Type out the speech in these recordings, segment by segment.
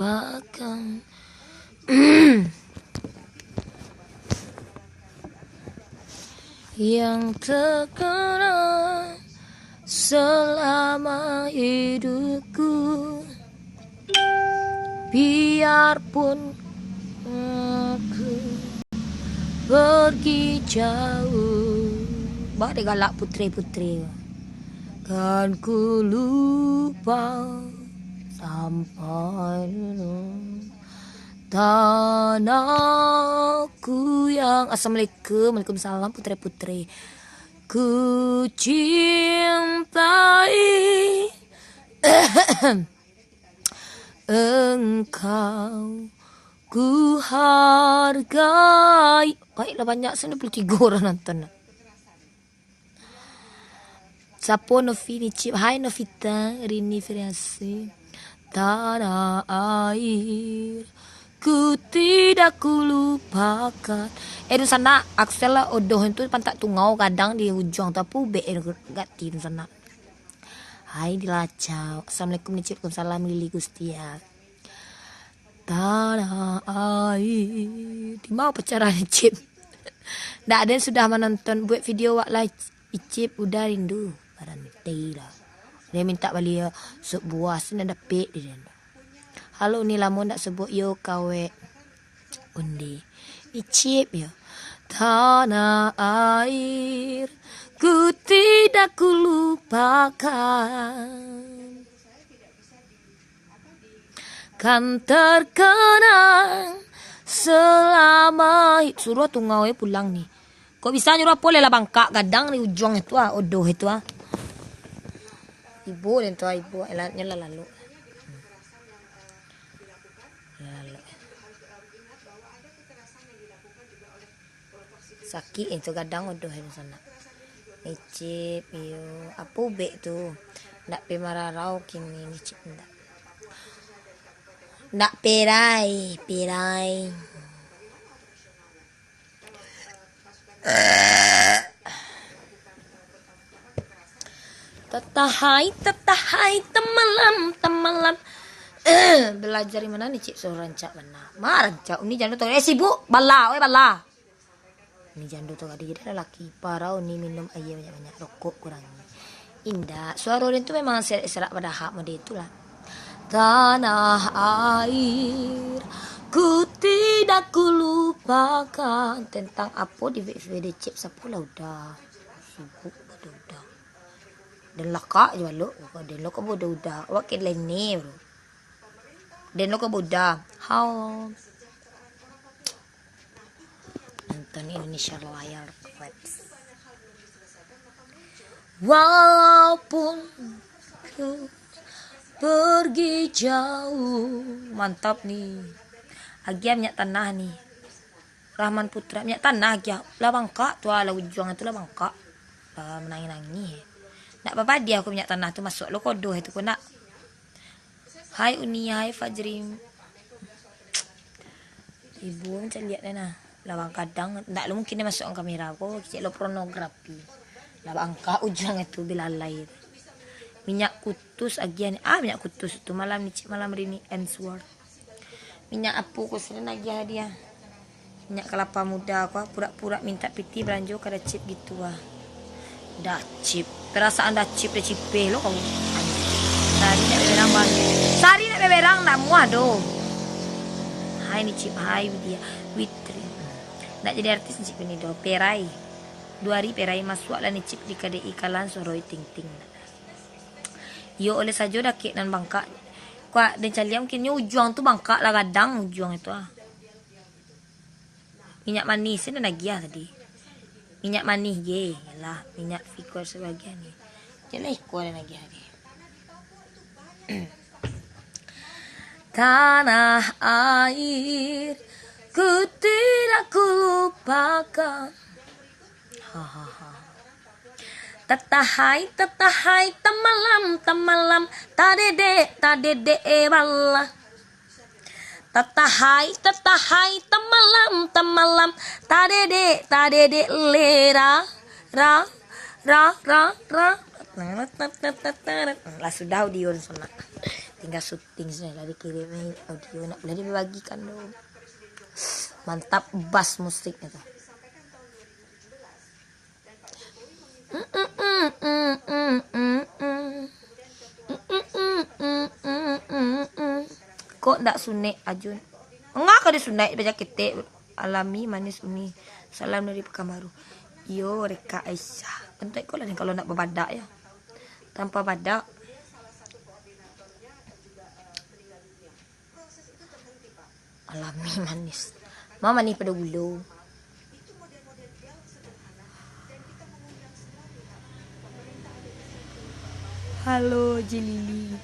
Bahkan yang terkenal selama hidupku, biarpun aku pergi jauh. Bak dia galak putri-putri, kan ku lupa sampai tanahku yang Assalamualaikum, Waalaikumsalam putri-putri. Ku cintai engkau, ku hargai. Baiklah, banyak 93 orang nonton. Sapo Novi Nicip, hai Novita, Rini Firiasi. Tanah air ku tidak ku lupakan. Di sana Axel odoh itu pantak tungau kadang di ujung tapi be gati di sana. Hai dilacau. Assalamualaikum Nicip, salam Lili Gustia. Tanah air di mau pacaran Nicip. Ndak ada yang sudah menonton buat video wak like Icip udah rindu barang lah. Dia minta balik sebuah sini dapet dia. Halo ni lama ndak sebut yo kawe undi Icip ya. Tanah air ku tidak ku lupakan, kan terkenang selama suruh tungau pulang nih. Kok bisa nyuruh boleh lah bangkak kadang di ujung itu odoh itu ibu dan tua ibu elatnya lalu sakit itu kadang odoh itu sana. Nicip yo apa be tu ndak pe mararau kini Nicip ndak perai tetahai temalam belajar di mana nih Cik seorang cak mana cak ini jangan tuh sibuk bala ini jangan tuh tadi dia lelaki parau nih minum air banyak rokok kurangi indah suara orang itu memang serak pada hak mode itulah. Tanah air ku tidak ku lupakan tentang apa di VVD Cip sapu lah udah sibuk udah dan laka je lo dan lo ko bodoh udah wakil lain ni bro dan lo ko bodoh how nonton Indonesia layar webs walaupun ku pergi jauh. Mantap nih Agia minyak tanah nih Rahman Putra minyak tanah Agia lah bangka tuh lah ujung itu lah bangka menangis nak apa-apa dia aku minyak tanah tu masuk lo kodoh itu pun nak. Hai Unia, hai Fajri ibu macam lihat nah lawang kadang ndak lo mungkin dia masuk kamera aku cek lo pornografi lah bangka ujung itu belalai minyak kutus agian minyak kutus itu malam ni malam Rini Answorth minyak apu ku sini agia dia minyak kelapa muda aku pura-pura minta piti belanja kada chip gitu dah chip perasaan dah chip lo kamu tadi nak beberang bang tadi nak beberang nak muah do hai ni chip hai dia witri nak jadi artis chip ini do perai 2 hari perai masuk lah ni chip di KDI kalan soroi ting-ting yo oleh saja dah kek dan bangka kuat dan calia mungkinnya ujung tu bangka lah kadang ujung itu minyak manis ini lagi tadi minyak manis ye lah minyak fikor sebagian ni jelah ikut lagi hari. Tanah air ku tidak ku lupakan Tetahai temalam tadede bala. Tetahai temalam tadede lera ra lah sudah dion sana tinggal syuting sini lah dikirimin audio nak boleh dibagikan dong. Mantap bass musiknya tuh. Kok ndak sunek Ajun? Enggak kau disunai baca ketik alami manis uni. Salam dari Pekanbaru. Yo Reka Aisyah. Entek kau lah nih kalau nak berbadak ya. Tanpa badak. Alami manis. Mama nih pada gulu. Halo Jelili.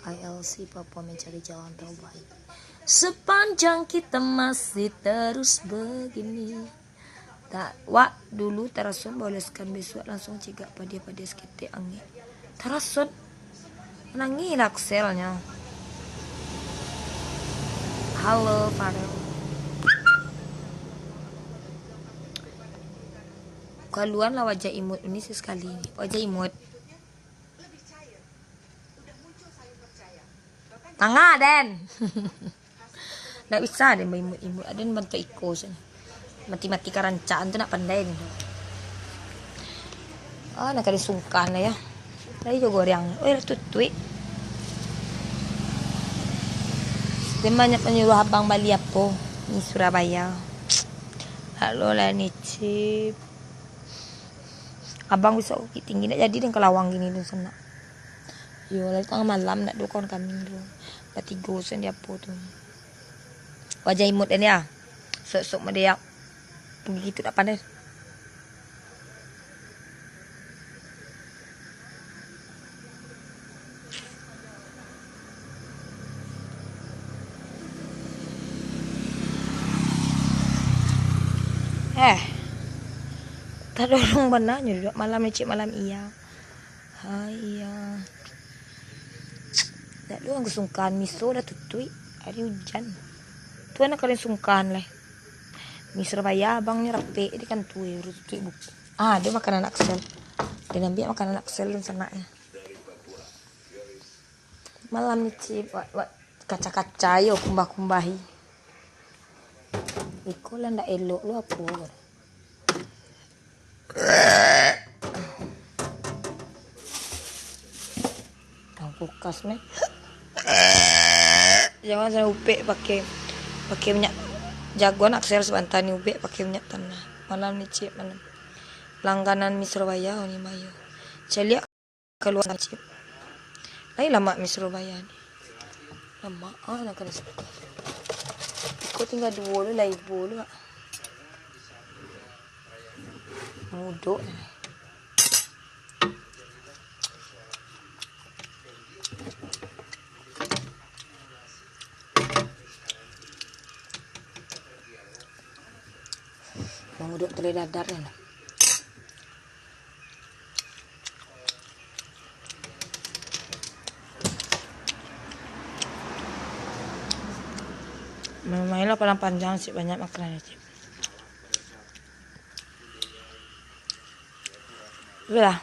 ILC Papua mencari jalan terbaik. Sepanjang kita masih terus begini. Tak, wak dulu terasun boleskan besok langsung cegak pada seketik angin. Terasun nangis akselnya. Halo Farel. Kaluan lah wajah imut ini sekali. Wajah imut. Tengah Den. Nggak bisa Den imut-imut. Ada bantu iko sana. Mati-mati karancaan tuh nak pandai nih. Ah, nak kali sungkan ya. Tadi juga orang. Oh, ya tutui. Dia banyak menyuruh abang Bali apa? Di Surabaya. Halo lah nih Cip. Abang bisa ukit tinggi nak jadi dengan kelawang gini tuh sana. Yo, lagi tengah malam nak dukun kami tuh. Berarti gosen dia apa tuh. Wajah imut ini ya. Sok-sok media. Begitu tak pandai. Tak dorong benarnya duduk malam ni cik malam iya. Iya. Tak doang kesungkan miso dah tutui. Hari hujan. Tu anak kalian sungkan lah. Mi Surabaya abangnya rapi dia kan tutui buku. Ah, dia makanan aksel. Dia ambil makanan aksel dan sana ya. Malam ni cik kaca-kaca yo kumbah-kumbahi. Iko lah ndak elok lu apa. Kulkas nih. Jangan saya upek pakai minyak jagoan aksel sebentar nih upek pakai minyak tanah. Malam nih cip malam. Langganan Mi Surabaya ni mayo. Saya lihat keluar cip. Lai lama Mi Surabaya ni. Lama nak kena suka. Kau tinggal dua lu lah ibu lu. Muduk. Menguduk telur dadar kan. Mainlah paling panjang sih banyak makanan sih. Udah.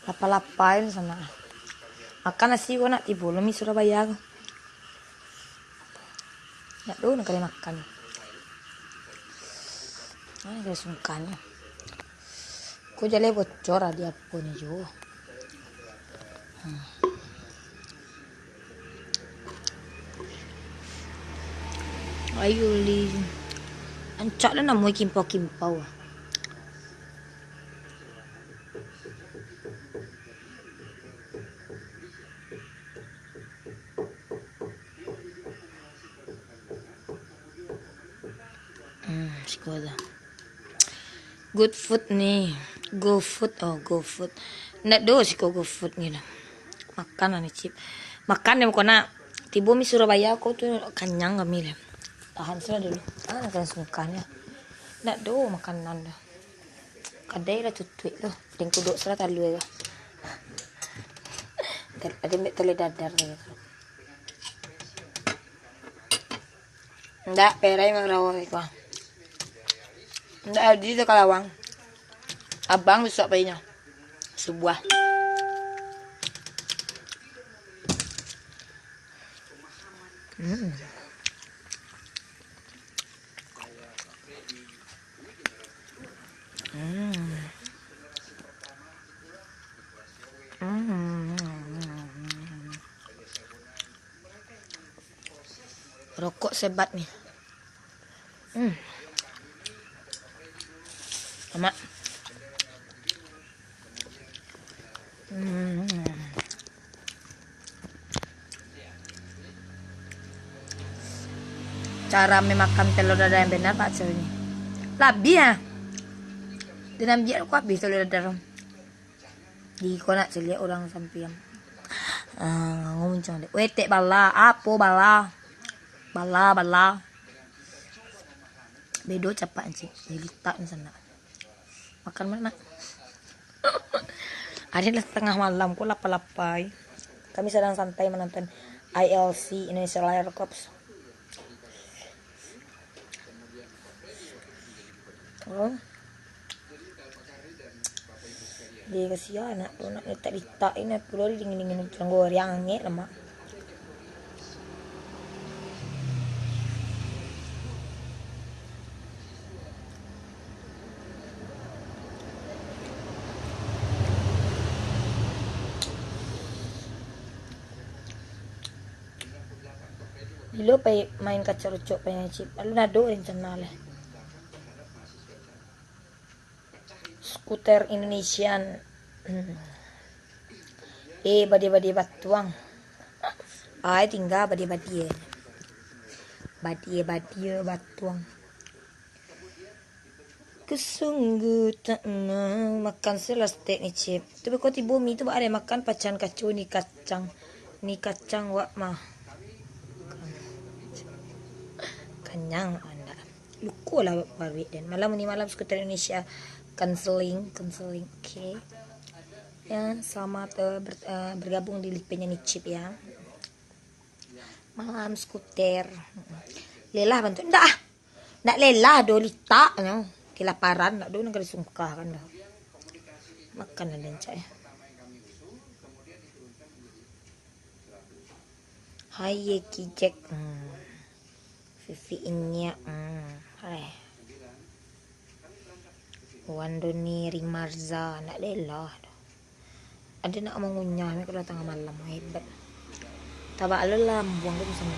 Lapa-lapain sana. Makan nasi gua nak tiba Mi Surabaya. Ya dulu nak kali makan. Ah, dia sungkan. Kau jale bocor dia pun jo. Ayo li. Ancak dah nak mau kimpau-kimpau. Sekolah. Good food nih. Go food. Ndak do sih go food ni lah. Makan nih cip. Makan yang kena tiba Mi Surabaya aku tuh kenyang kami lah. Tahan sudah dulu. Ah, kan sungkan ya. Ndak do makanan dah. Kadai lah tutui tu. Deng kuduk sudah talu ya. Ada mek telur dadar ni. Ndak perai mang rawa ikwa. Ndak di tu kalawang. Abang besok bayinya. Sebuah. Rokok sebat nih. Mak. Cara memakan telur dadar yang benar Pak Cel ini. Labi ya. Dengan biar aku habis telur dadar. Di konak celia orang sampian. Nguncang deh. Wete bala, apa bala? Bala. Bedo cepat sih. Jadi tak di sana. Makan mana? Adalah tengah malam, kok lapar-lapar. Kami sedang santai menonton ILC Indonesia Layar Cups. Oh. Dia kasihan nak tu nak letak ini pulau dia dingin goreng angin lemak. Dulu main kacau-kacau pengen chip. Lalu nado rencana lah. Skuter Indonesian. Badi batuang. Ai tinggal badi batuang. Kesungguh tak mau makan selastek ni chip. Tu kau tiba mi tu ada makan pacan kacau ni kacang. Ni kacang wak mah. Kenyang anda. Luku lah baru dan malam ni malam skuter Indonesia cancelling. Okay. Ya, selamat bergabung di live-nya ni chip ya. Malam skuter. Lelah bantu. Ndak lelah do lita no. Kelaparan ndak do nak disungkah kan dah. Makan ada cak ya. Hai Kijek. Vivi Inya. Hai. Wandoni Rimarza ndak lelah. Ada nak mengunyah kalau tengah malam hebat. Tabak lelam buang ke sana.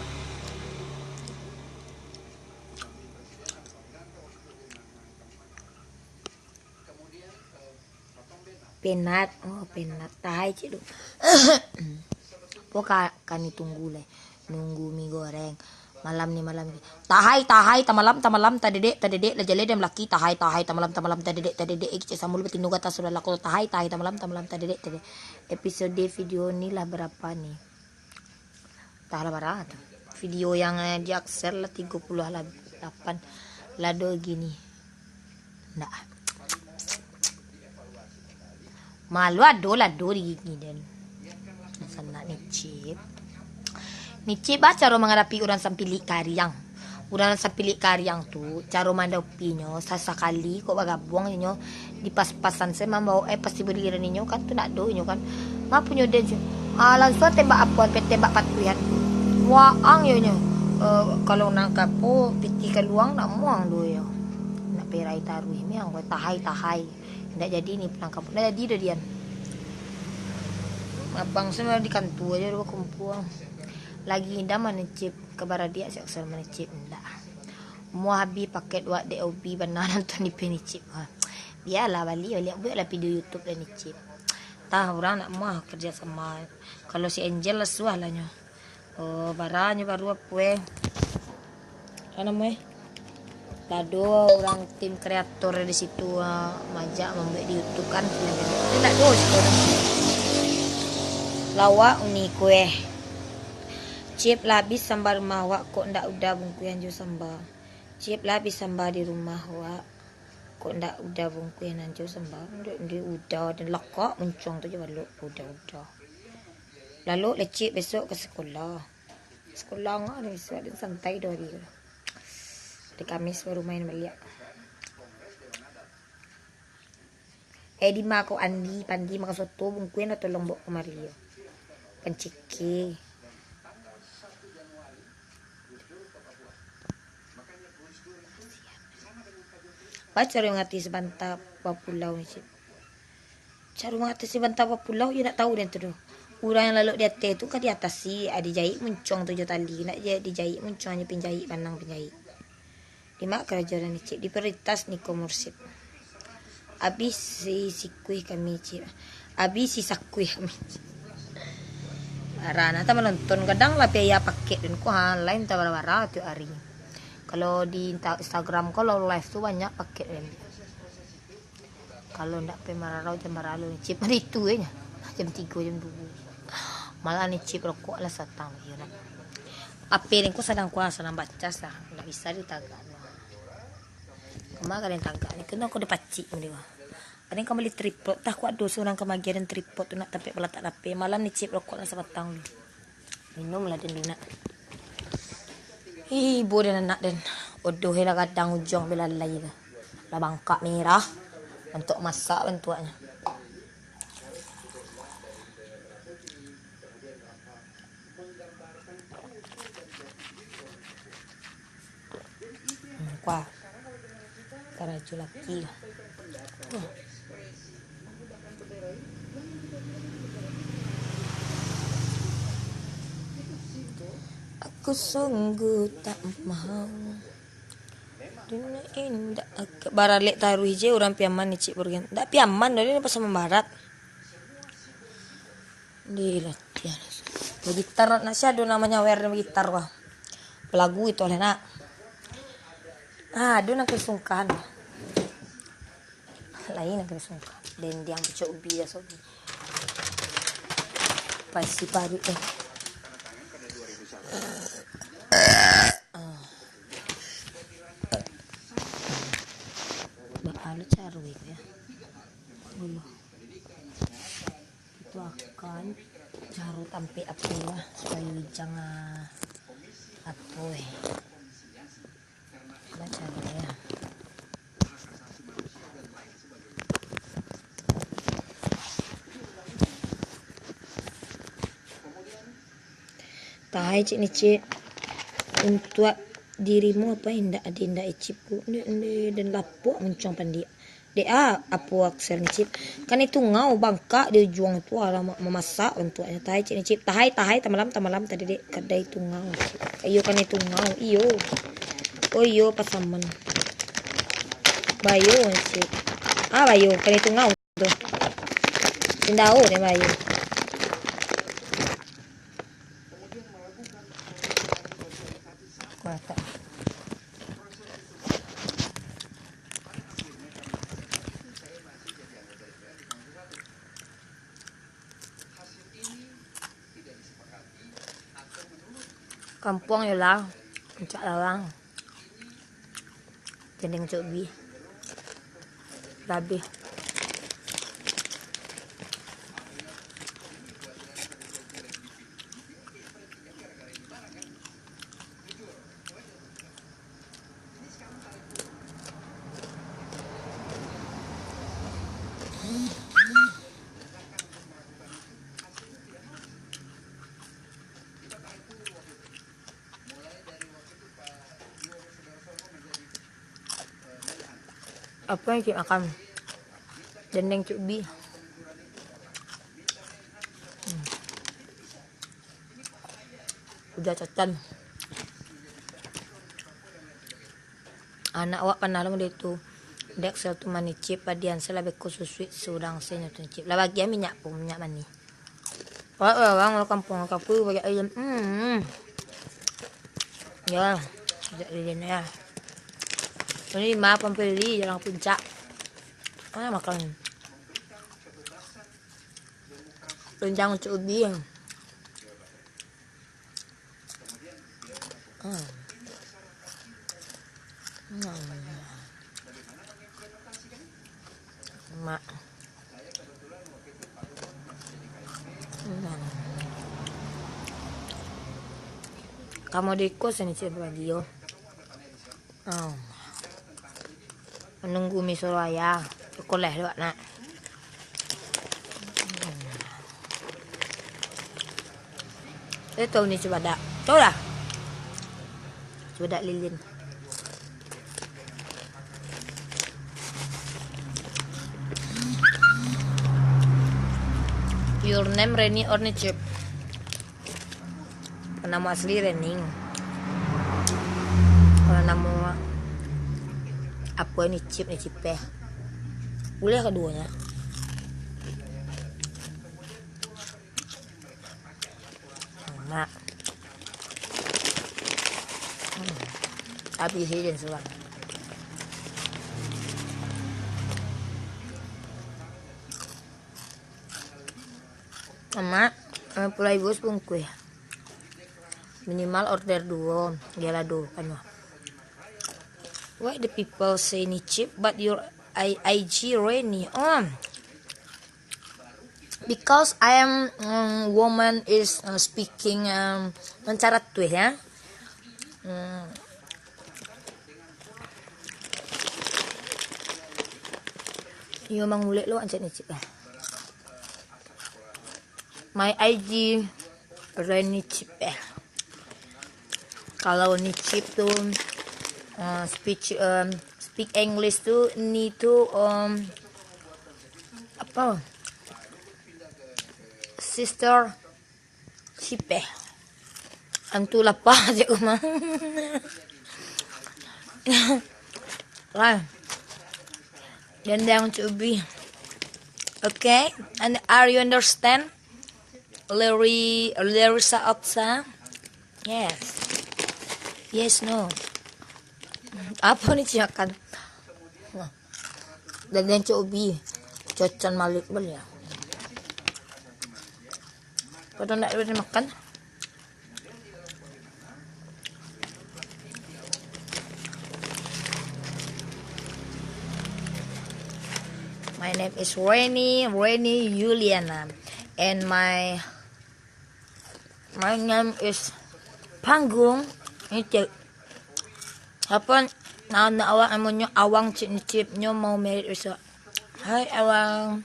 Penat tahai cik tu. Pokok kami tunggu le. Nunggu mie goreng. Malam ni. Tahai ta malam ta dedek la jale dem laki tahai ta malam ta dedek ik samul betinu kata sudah laku tahai ta malam ta dedek. Episode video ni lah berapa nih? Tak lah berat. Video yang diaksel lah 38 lado gini. Ndak. Malu ado gini dan. Sana ni chip. Nici cara menghadapi orang sampilik karyang. Orang sampilik karyang tu cara mandaupinya sasakali kok bagabung nyo di pas-pasan saya membawa pasti berdiri ninyo kan tu nak do nyo kan. Ma punya dia. Langsung tembak apuan tembak patuyan. Waang yo nyo. Kalau nangkap piti keluang nak muang do yo. Nak perai taruh mi ang tahai. Ndak jadi ni penangkap. Ndak jadi dah dian. Abang semua di kantu aja dua kumpul. Lagi indah menecip kepada dia siaksal menecip enggak. Mau habis paket wak DOB benar nonton di penicip. Biarlah balik buatlah video YouTube dan nicip. Tah orang nak mau kerja sama. Kalau si Angel lah suahlahnya. Baranya baru apa Apa namanya? Lado orang tim kreator di situ majak membuat di YouTube kan. Tidak dos orang. Lawak uni kue. Cip labis sambar rumah wak kok ndak udah bungkuyan jo sambar. Cip labis sambar di rumah wak kok ndak udah bungkuyan jo sambar. Ndak udah dan lekak mencong tu je balok udah. Lalu lecip besok ke sekolah. Sekolah ngah besok dan santai dah hari. Di Kamis baru main balik. Di mako Andi pandi maka soto bungkuin atau lombok kemari yo penciki baca yang ngati sebanta pulau ni cip cara ngati sebanta pulau you nak tahu dan tu orang yang lalu di atas tu kan di atas si ada jahit muncung 7 tali nak je dijahit muncung hanya pinjahit pandang pinjahit di mak kerajaan ni cip di peritas Niko Mursid habis si kuih kami cip habis si sakuih kami Rana ta menonton kadang lah ya pakai dan ku lain ta bara tu hari kalau di Instagram kalau live tuh banyak pakai dan kalau ndak pe mararau jam maralo ni chip itu ya jam 3 jam 2 malah ni chip rokok lah satang ya nak apa yang ku sedang kuasa nak baca sah ndak bisa ditagak kemarin tagak ni kena aku dipacik ni wah ada yang kembali tripod tak kuat dosa orang kemagian tripod tu nak tapi pula tak dapat malam ni chip rokok lah sebatang minum lah dan dina ibu dan anak dan odoh lah kadang ujung belalai lah bangkak merah untuk masak bentuknya kuah karaju lagi aku sungguh tak mau dunia indah baralek taruh hije orang piaman ni cik bergen ndak piaman dari ni pasal membarat di latihan gitar nak siado namanya wer gitar wah lagu itu oleh nak aduh nak kesungkan lain nak kesungkan dan yang pecok ubi ya sobi pasti padu bakal caru ya dulu itu akan caru sampai apa ya supaya jangan apa baca ya tahai cik ni cik untuk dirimu apa indak ada indak cipku dan lapuk muncung pandi dia apa aksar ni cip kan itu ngau bangka dia juang tu ala memasak untuknya tahai cik ni cip tahai tamalam tadi dek kedai itu ngau iyo kan itu ngau iyo oh iyo pasaman bayo ni cip bayo kan itu ngau tu tindau ni bayo mata kampung ya lah puncak lawang jendeng cobi labih apa yang kita makan jendeng cobi udah cacan anak awak pernah lama dia tu dek sel tu mani cip padian sel lebih khusus surang senya tu cip lah bagian minyak pun minyak mani orang kampung kapu bagi ayam ya jadi ya ini maaf pembeli jalan puncak makan renjang cobi mak kamu di kos ini sih radio menunggu miso raya koleh lewat nak Ito ni Cibada. Ito lah. Cibada lilin. Your name Reni or ni Chip? Nama asli Rening. Kalau nama apa ini Chip ni Chip ya? Boleh keduanya. Nah. Tapi hidden surat. Mama, pulai bos pun kue. Minimal order 2, gelado kan mah. Why the people say ni cheap but your IG Reni? Because I am woman is speaking mencarat tuh ya. Iyo mangulit lo ancet ni chip. My IG Reni chip. Kalau ni chip tuh speak English tuh need to apa? Sister chip. Antu lapar aja mah. Lah. Dan yang to be. Okay? And are you understand? Larissa Otsa? Yes. Yes, no. Apa nih ciakan? Dan yang to be. Cocan malik bel ya. Pada nak makan? My name is Reni Juliana, and my name is Panggung. Ini apa? Awang amonyo awang cip nyo mau merit besok. Hai awang.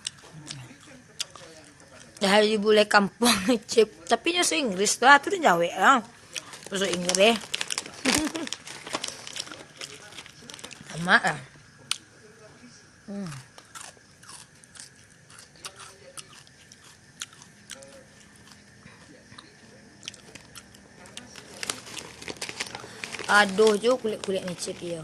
Dari bule kampung cip, tapi nyo sa Inggris lah, itu Jawa ya. Bahasa Inggris. Sama lah. Aduh jo kulit-kulit ni chip ya.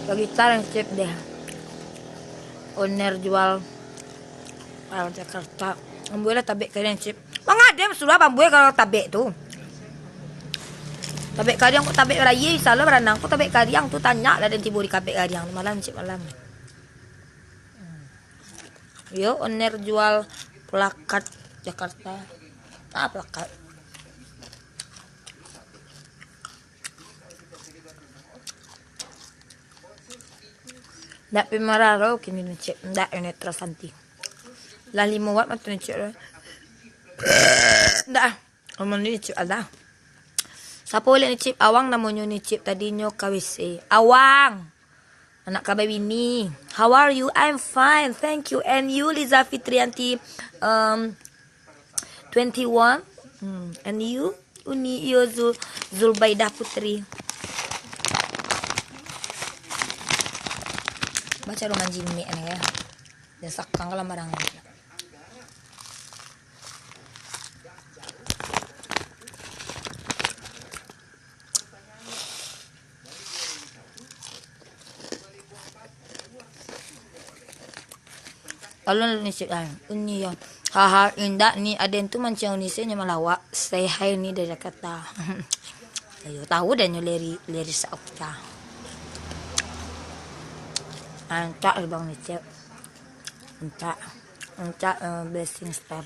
Bagi tarang chip deh. Owner jual orang Jakarta. Ambil lah tabek kalian chip. Bang ada sudah bambu kalau tabek tu. Tabek kalian kok tabek raya salah beranang kok tabek kalian tu tanya lah dan tiba di kabek kalian malam chip malam. Yo, owner jual plakat Jakarta. Plakat. Ndak pimararo kini cek ndak ini terasanti. Lah 5 watt mah tu cek. Ndak. Omong ni cek ada. Siapa boleh ni cek awang namanya ni cek tadinya KWC. Awang. Anak kabai bini. How are you? I'm fine. Thank you. And you, Liza Fitrianti 21. And you? Uni iyo Zulbaidah Putri. Baca roman jini nih ya. Dan sakang kalau marang. Kalau ni cakap, ini ya, haha indah ni ada tu macam ni saya malawa, say hi ni dari kata, ayo tahu dan leri saukta, antak bang ni cak, antak blessing star,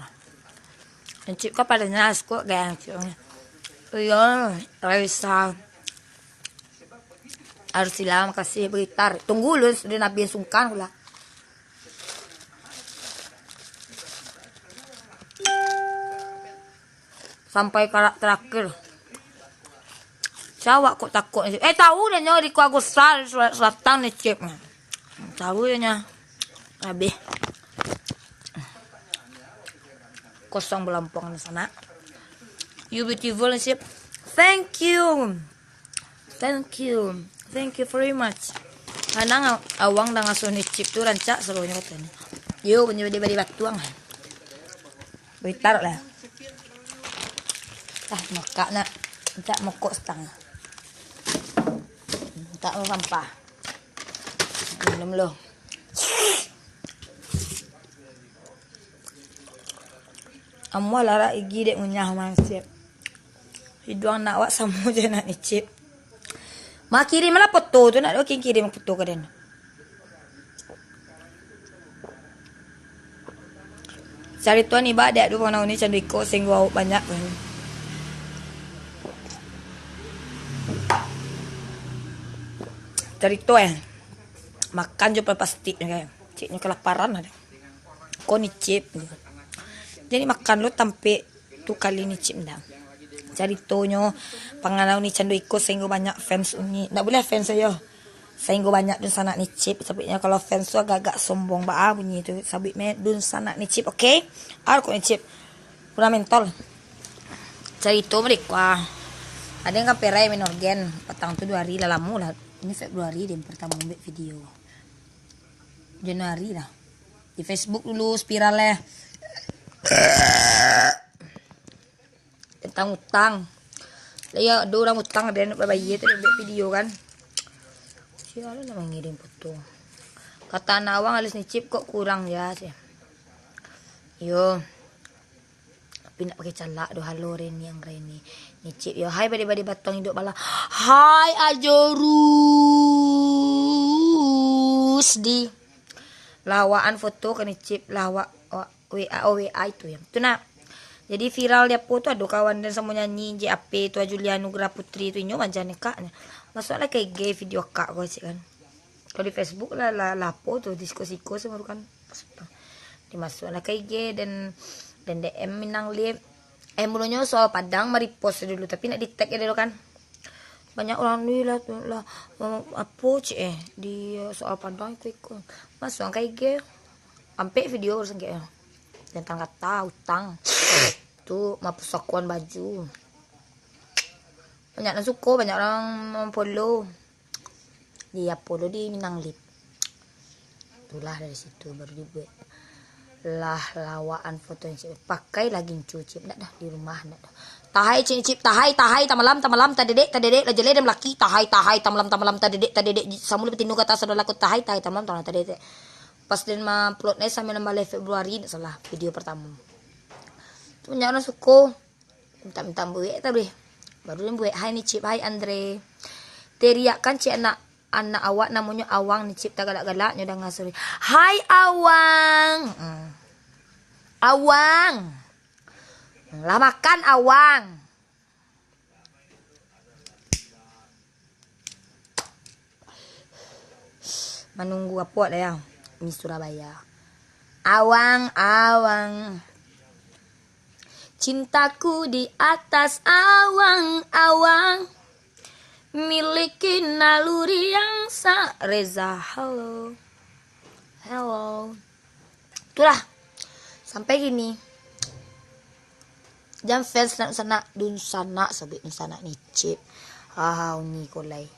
ancik kau pada nas kok gaya cak, ayo Raisa, Arsila makasih bergitar, tunggu lu sudah nabi sungkan lah. Sampai karak terakhir Cawak kok takut. Tahu dia nyari ku Agustus Selatan ni cip. Tahu dia nya. Habis. Kosong belampang di sana. You beautiful ni cip. Thank you. Thank you. Thank you very much. Anang awang dah ngasuh ni cip tu rancak serunya kata ni. Yo benda-benda batuang. Beritaruh lah. Maka nak. Tak mokok setengah. Tak mau sampah. Minum lo. Amwa lara igi dek ngunyah mansip. Hiduang nak wak samu je nak nicip. Ma kirim lah foto tu nak kirim foto ke den. Cari tuan ibadat tu pernah ni candu ikut sing wow banyak kan. Cari tuan makan je plastik kan. Ciknya kelaparan ada. Kau nicip. Jadi makan lo tampe tu kali nicip dah. Cari tonyo pangalau ni candu ikut sehingga banyak fans ni. Tak boleh fans saya. Sehingga banyak dun sanak nicip. Sabitnya kalau fans tu agak-agak sombong ba bunyi tu. Sabit me dun sanak nicip, okey? Aku nicip. Pura mentol. Cari to mereka. Ada yang kaperai menorgen petang tu 2 hari lah lamu lah. Ini Februari dia pertama ambil video. Januari lah. Di Facebook dulu spiral lah. Tentang utang. Ya, ada orang utang ada nak bayar tu dia buat video kan. Siapa nak mengirim foto. Kata anak awang alis nicip kok kurang ya sih. Yo. Tapi nak pakai calak do halo Reni yang Reni. Nicip yo hai badi-badi batong hidup bala. Hai Ajorus di lawaan foto kan nicip lawak WA itu ya. Tu nak. Jadi viral dia po tu ada kawan dan semua nyanyi JAP tu Juliana Nugra Putri tu inyo macam ni kak. Masuklah kayak gay video kak kau sih kan. Kalau di Facebook lah lapo tu diskusi-ko semua kan. Dimasuklah kayak gay dan DM minang live. Mulanya soal Padang mari post dulu tapi nak di tag ya dulu kan. Banyak orang ni lah apa cik di soal Padang ikut. Masuk kayak gay. Sampai video sengke tentang kata utang. Tu mapusakuan baju. Banyak yang suka, banyak orang follow. Dia follow di Minang Lip. Itulah dari situ baru dibuat. Lah lawaan foto yang cip. Pakai lagi cuci. Nak dah di rumah nak dah. Tahai cip tahai tamalam tadedek la jele dem laki tahai tamalam tadedek samul betinu kata saudara laku tahai tamalam tadedek. Pas dia upload ni sampai 16 Februari tak salah video pertama. Tu banyak orang suka. Minta buat tadi. Baru dia buat hai ni cip hai Andre. Teriakkan cik anak awak namanya Awang ni cip tak galak-galak nyoda ngasuri. Hai Awang. Awang. Lah makan Awang. Menunggu apa dah ya? Di Surabaya. Awang. Cintaku di atas awang. Miliki naluri yang Reza. Halo. Itulah. Sampai gini. Jam fans nak sana dun sana sabit ni sana ni cip. Ni kolai.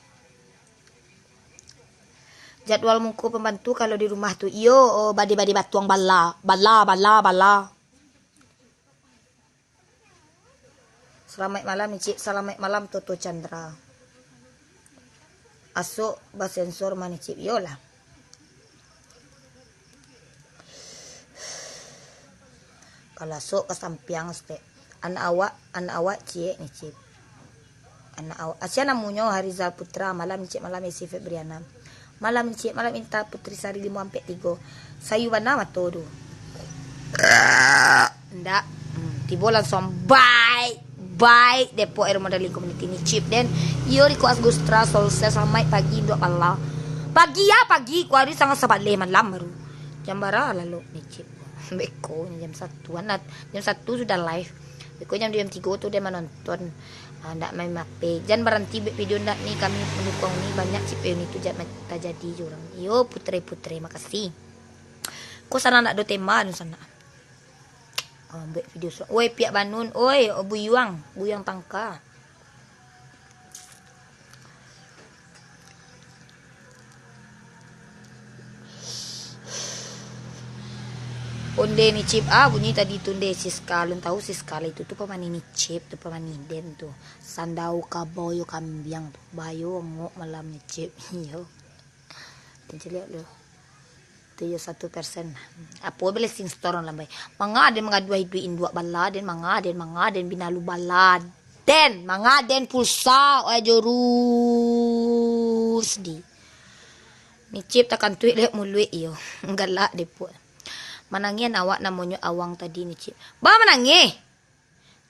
Jadwal muku pembantu kalau di rumah tu iyo badi-badi batuang bala. Selamat malam Cik, selamat malam Toto Chandra. Asuk basensor mani Cik yo lah. Kalau asuk ke sampiang stek. Anak awak Cik ni Cik. Anak awak. Asia namanya Harizal Putra, malam Cik, malam Esi Febriana. Malam Cik, malam Inta Putri Sari 5-3. Sayu mana mato tu. Ndak. Tibo langsung bye Depo Air Modeling Community ni Cip dan yo di kuas Gustra Solsa sampai pagi dua pala. Pagi kuari sangat sabat malam baru. Jam bara lalu ni Cip. Beko jam 1-an. Jam 1 sudah live. Beko jam 3 tu dia menonton. Ndak main mape. Jangan berhenti video ndak nih kami mendukung nih banyak cip ini tuh jangan jadi jurang. Yo putre-putre makasih. Kok sana ndak do tema nu sana. Ambek video so. Oi piak banun, oi buyang tangka. Onde ni chip bunyi tadi tunde Siska. Lu tahu Siska itu tuh pemani ni chip tuh pemani den tuh. Sandau kaboyo kambiang tuh. Bayo ngok malam ni chip. Yo. Lihat lu. Itu ya 1%. Apa boleh sing store lambai. Mangaden duit dua baladen mangaden binalu baladen. Mangaden pulsa jurus di. Ni chip takkan tuit lek mului yo. Galak depo. Manangnya awak namanya awang tadi ni cip. Ba manangnya.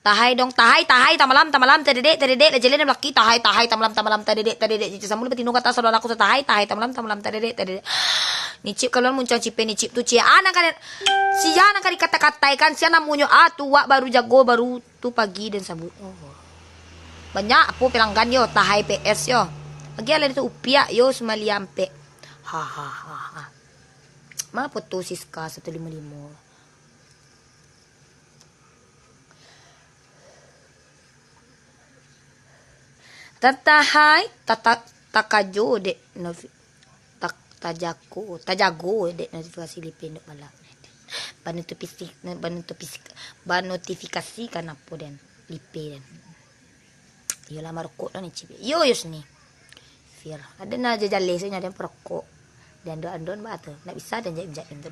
Tahai dong tahai tamalam tadedek la jelena laki tahai tamalam tadedek cici samul betino kata saudara aku tahai tamalam tadedek. Ni cip kalau muncul cipe ni cip tu cia anak kan si anak kan dikata-katai kan si namanya tua baru jago baru tu pagi dan sabut. Oh. Banyak apa pelanggan yo tahai PS yo. Lagi ada itu upia yo semaliampe. Ha. Mana foto Siska 155. Tatahai takajo de tajago de notifikasi lipin dok malam. Banotifikasi kan apa den lipin. Yo lah marokok ni cip. Yo ni. Fir. Ada na jajale so nya den perokok. Dan doan batu nak bisa dan jap itu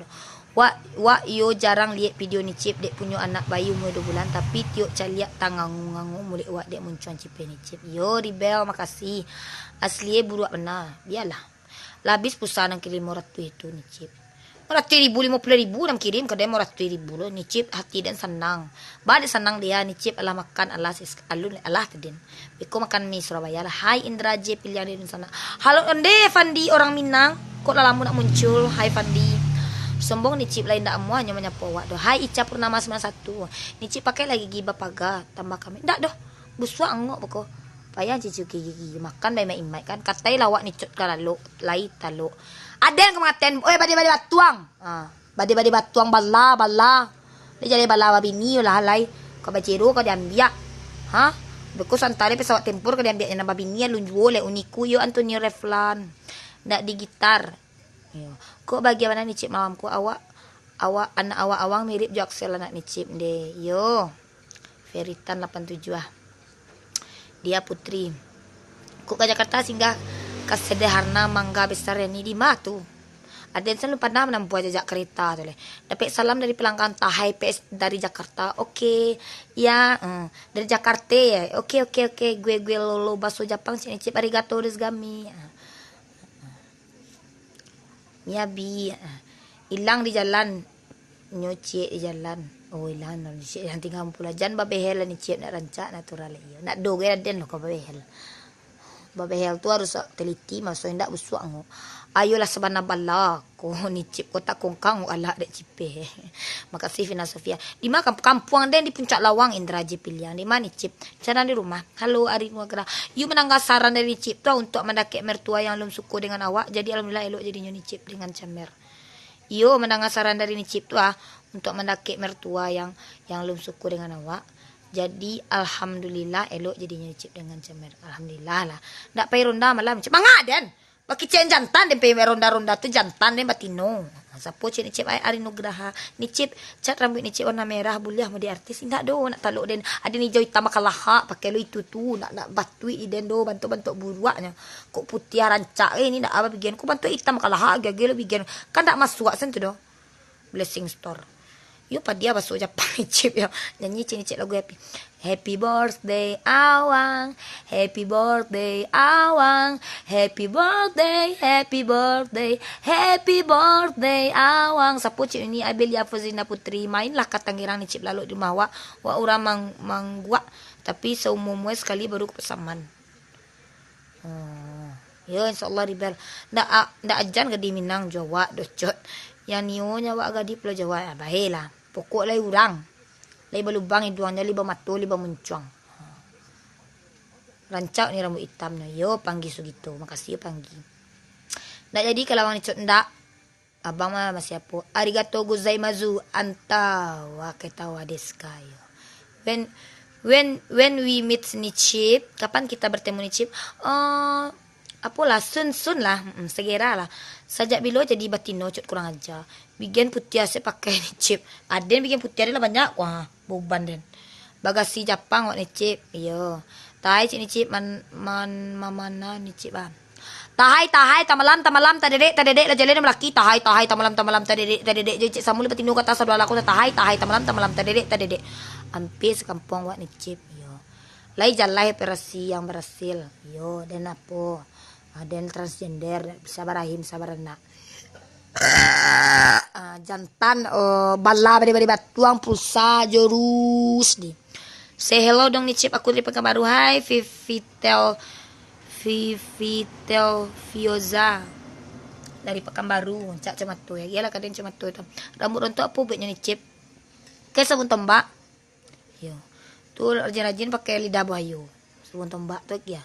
wa yo jarang lihat video ni cip dek punya anak bayi umur 2 bulan tapi tiok caliak tangangu mulai wa dek muncul cip ni cip yo rebel makasih asli buruak benar biarlah labis pulsa nang kirim 500 itu ni cip 100.000 50.000 nam kirim ke dia 100.000 loh ni cip hati dan senang balik senang dia ni cip Allah makan Allah alun Allah tadin beko makan mie Surabaya lah hai Indra J pilihan di sana halo ende Fandi orang Minang kok lama nak muncul hai Fandi sombong ni cip lain ndak muanya menyapa awak doh hai Ica Purnama 91 ni cip pakai lagi gibah paga tambah kami ndak doh buswa angok pokok payah cicu gigi makan bae mai kan katai lawak ni cut kalalo lai talo ada yang kematian bade batuang bade batuang bala dia jadi bala bini lah halai kau bacero kau diambiak ha beko santare pesawat tempur kau diambiak na babini lunjuo le uniku yo Antonio Reflan ndak di gitar yo kok bagaimana ni cip malamku awak anak awang mirip Jaksel anak ni cip deh yo Veritan 87 dia putri kok ke Jakarta singgah kesederhana mangga besar ini di matu ada yang selalu pernah menempuh jejak kereta tu leh dapat salam dari pelanggan Tahai PS dari Jakarta oke ya dari Jakarta ya oke gue lolo baso Jepang sini cip arigato desgami Miyabi hilang di jalan nyuci di jalan hilang di jalan tinggal pula jan babehel ni cip nak rancak natural iyo nak doge den lo ko babehel tu harus teliti masuk ndak busuk ngo ayolah sabana bala ko ni cip kota kongkang ala dek cipe makasih Vina Sofia di mana kampung den di puncak Lawang Indra J pilihan di mana cip cara di rumah halo Ari Nugra you menangga saran dari cip tu untuk mendaki mertua yang belum suku dengan awak jadi alhamdulillah elok jadinya ni cip dengan camer yo menangga saran dari ni cip tu untuk mendaki mertua yang belum suku dengan awak jadi alhamdulillah elok jadinya cip dengan cemer alhamdulillah lah ndak pay ronda malam cip mangaden baki cen jantan den pay ronda tu jantan den batino sapo cip ni cip Ari Nugraha ni cip cat rambut ni cip warna merah boleh mau di artis ndak do nak taluk den ada ni jauh hitam kalaha pakai lo itu tu nak batui den do bantu buruaknya kok putih rancak ni ndak apa bagian ku bantu hitam kalaha gagel bagian kan ndak masuk sentu do blessing store yo pa dia basok Jepang cip ya nyanyi cip lagu happy birthday awang happy birthday awang happy birthday awang sapu cip ini Abelia Fazina Putri mainlah katangirang ni cip lalu di rumah wa orang manggua tapi seumumnya sekali baru kepesaman yo insyaallah ribel ndak ajan ke di Minang Jawa docot yang nionya wa ga di Pulau Jawa bahelah pokok lai urang lai balubang iduangnya liba matu liba muncuang Rancak nih rambut hitam nah. Yo Panggi gitu. Makasih yo Panggi. Nggak jadi kalau abang nicot ndak. Abang mah masih apa? Arigato gozaimasu anta wa ketawa desu ka yo. When we meet Nichip, kapan kita bertemu Nichip? Apalah sun lah, segera lah. Sajak bilo jadi batino cut kurang aja. Bikin putih saya pakai Nichip. Aden bikin putih adalah banyak wah, beban den. Bagasi Jepang wak Nichip. Iyo. Tai cik Nichip mana Nichip ah. Tahai tamalam tadedek lah jalan melaki tahai tamalam tadedek jadi samul batino kata sadua laku tahai tamalam tadedek hampir sekampung wak Nichip yo. Lai jalai operasi yang berhasil yo dan apa dan transgender bisa barahim sabarana jantan bala bari batuang pulsa jorus di say hello dong Nichip aku dari Pekanbaru. Hai Vivitel Fioza dari Pekanbaru. Cak cemat tuh ya. Iyalah kadang cemat tuh itu. Rambut rontok apa buatnya Nichip? Kayak sabun tombak. Yo. Tuh rajin-rajin pakai lidah buaya. Sabun tombak tuh ya.